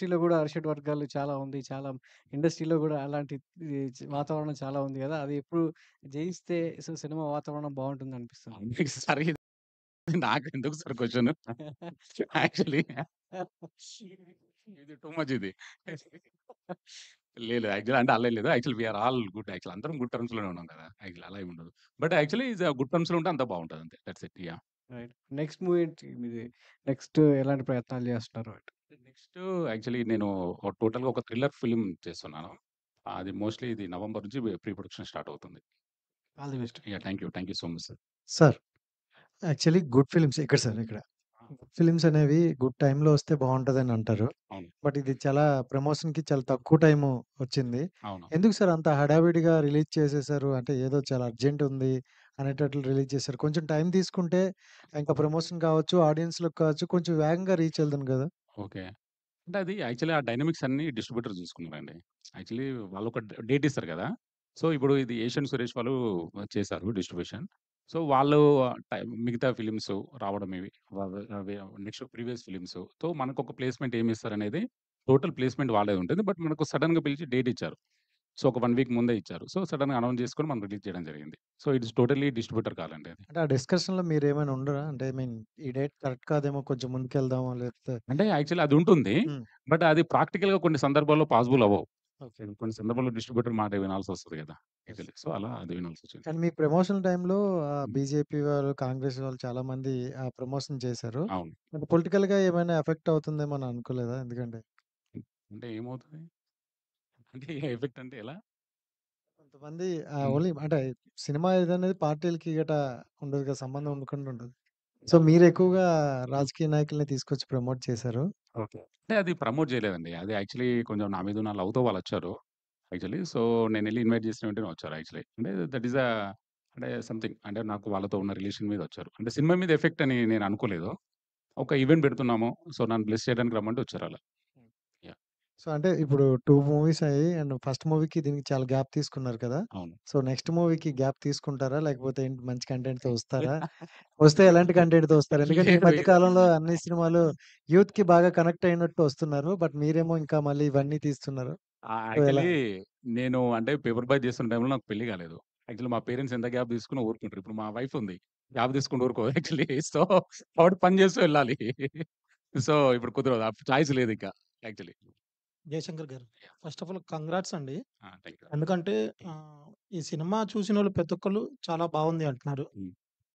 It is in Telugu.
ఇండస్ట్రీలో గూడా అరిషడ్ వర్గాలు చాలా ఉంది. చాలా ఇండస్ట్రీలో గూడా అలాంటి వాతావరణం చాలా ఉంది గదా! అది ఎప్పుడు జయిస్తే సినిమా వాతావరణం బావుంటుందనిపిస్తుంది. మీకు సార్ ఇది నాకెందుకు సార్ క్వెషను? యాక్చువల్లీ ఇది టూ మచ్ ఇది. లేదు యాక్చువల్లీ అంటే అలా ఏం లేదు. Actually we are all good actually అందరం గుడ్ టర్మ్స్ లోనే ఉన్నాం కదా! యాక్చువల్లీ అలా ఏమి ఉండదు. బట్ యాక్చువల్లీ గుడ్ టర్మ్స్‌లో ఉంటే అంతా బావుంటది అంతే. That's it. Yeah! Right. Next movie ఏంటి మీది? నెక్స్ట్ ఎలాంటి ప్రయత్నాలు జేస్తున్నారు? నెక్స్ట్ యాక్చువల్లీ నేను టోటల్‌గా ఒక థ్రిల్లర్ ఫిల్మ్ చేస్తున్నాను. అది మోస్ట్‌లీ ఇది నవంబర్ నుంచి ప్రీ ప్రొడక్షన్ స్టార్ట్ అవుతుంది. All the best. Yeah! Thank you. Thank you so much sir. Sir actually good films ఇక్కడ సార్ ఇక్కడ. ఆ! గుడ్ ఫిల్మ్స్ అనేవి గుడ్ టైమ్‌లో వస్తే బావుంటదని అంటారు. అవును. బట్ ఇది చాలా ప్రమోషన్‌కి చాలా తక్కువ టైము వచ్చింది. అవును. ఎందుకు సార్ అంత హడావిడిగా రిలీజ్ చేసేసారు? అంటే ఏదో చాలా అర్జెంట్ ఉంది అనేటట్లు రిలీజ్ చేశారు. కొంచెం టైం తీసుకుంటే ఇంకా ప్రమోషన్ కావచ్చు, ఆడియన్స్‌లోకి కావచ్చు కొంచెం వేగంగా రీచ్ అయ్యేదని గదా! ఓకే. అంటే అది యాక్చువల్లీ ఆ డైనమిక్స్ అన్నీ డిస్ట్రిబ్యూటర్ చూసుకున్నారండి. యాక్చువల్లీ వాళ్ళొక డేట్ ఇస్తారు కదా! సో, ఇప్పుడు ఇది ఏషియన్ సురేష్ వాళ్ళు చేశారు డిస్ట్రిబ్యూషన్. సో, వాళ్ళు మిగతా ఫిల్మ్స్ రావడం ఇవి అవి నెక్స్ట్ ప్రీవియస్ ఫిల్మ్స్. సో, మనకొక ప్లేస్‌మెంట్ ఏమిస్తారనేది టోటల్ ప్లేస్‌మెంట్ వాళ్ళదే ఉంటుంది. బట్ మనకు సడెన్‌గా పిలిచి డేట్ ఇచ్చారు. సో, ఒక 1 వీక్ ముందే ఇచ్చారు. సో, సడెన్‌గా అనౌన్స్ చేసుకొని మనం రిలీజ్ చేయడం జరిగింది. So, it's totally distributor call అండి అది. అంటే ఆ డిస్కషన్‌లో మీరేమైనా ఉండరా? అంటే ఐ మీన్ ఈ డేట్ కరెక్ట్ కాదేమో కొంచెం ముందుకెళ్దామా లేకపోతే అంటే యాక్చువల్లీ అది ఉంటుంది. హ్మ్. బట్ అది ప్రాక్టికల్‌గా కొన్ని సందర్భాల్లో పాసిబుల్ అవ్వవు. ఓకే. కొన్ని సందర్భాల్లో డిస్ట్రిబ్యూటర్ మాట వినాల్సొస్తది గదా! యెస్. యాక్చువల్లీ. సో, అలా అది వినాల్సొచ్చింది. కానీ మీ ప్రమోషన్ టైమ్‌లో హ్మ్. బీజేపీ వాళ్ళు, కాంగ్రెస్ వాళ్ళు చాలామంది ప్రమోషన్ చేశారు. అవును. అంటే పొలిటికల్‌గా ఏమైనా ఎఫెక్ట్ అవుతుందేమో అని అనుకోలేదా? ఎందుకంటే అంటే ఏమవుతది? అంటే ఎఫెక్ట్ అంటే ఎలా? కొంతమంది హ్మ్. ఓన్లీ అంటే సినిమా ఇదనేది పార్టీలకి గటా ఉండదు కదా! సంబంధం ఉండకుండా ఉంటది. So, yeah! మీరెక్కువగా రాజకీయ నాయకుల్ని తీసుకొచ్చి ప్రమోట్ చేశారు. ఓకే. అంటే అది ప్రమోట్ చేయలేదండి. అది యాక్చువల్లీ కొంచెం నా మీదున్న లవ్‌తో వాళ్ళొచ్చారు. యాక్చువల్లీ. సో, నేనెళ్లి ఇన్వైట్ చేసిన వెంటనే వచ్చారు యాక్చువల్లీ. అంటే దట్ ఈస్ అంటే సంథింగ్ అంటే నాకు వాళ్ళతో ఉన్న రిలేషన్ మీద వచ్చారు. అంటే సినిమా మీద ఎఫెక్ట్ అని నేను అనుకోలేదు. ఒక ఈవెంట్ పెడుతున్నాము. సో, నన్ను బ్లెస్ చేయడానికి రమ్మంటే వచ్చారలా. యాహ్! సో, అంటే ఇప్పుడు 2 మూవీస్ అయ్యాయి. అండ్ ఫస్ట్ మూవీకి దీనికి చాలా గ్యాప్ తీసుకున్నారు కదా! అవును. సో, నెక్స్ట్ మూవీకి గ్యాప్ తీసుకుంటారా? లేకపోతే ఏంటి మంచి కంటెంట్‌తో వస్తారా? వస్తే ఎలాంటి కంటెంట్‌తో వస్తారు? ఎందుకంటే ఈ లేదు. మధ్య కాలంలో అన్ని సినిమాలు యూత్‌కి బాగా కనెక్ట్ అయినట్టు వస్తున్నారు. బట్ మీరేమో ఇంకా మళ్ళీ ఇవన్నీ తీస్తున్నారు. సో, ఎలా? యాక్చువల్లీ నేను అంటే పేపర్ బాయ్ చేస్తున్న టైంలో నాకు పెళ్లి కాలేదు. యాక్చువల్లీ మా పేరెంట్స్ ఎంత గ్యాప్ తీసుకున్నా ఊరుకుంటారు. ఇప్పుడు మా వైఫ్ ఉంది. గ్యాప్ తీసుకుంటే ఊరుకోదు యాక్చువల్లీ. సో, కాబట్టి పని చేస్తూ వెళ్ళాలి. సో, ఇప్పుడు కుదరదు. Choice లేదింక actually. జయశంకర్ గారు. ఫస్ట్ ఆఫ్ ఆల్ కంగ్రాట్స్ అండి. Thank you. ఎందుకంటే ఈ సినిమా చూసినోళ్ళు ప్రతి ఒక్కళ్ళు చాలా బావుంది అంటున్నారు. హ్మ్.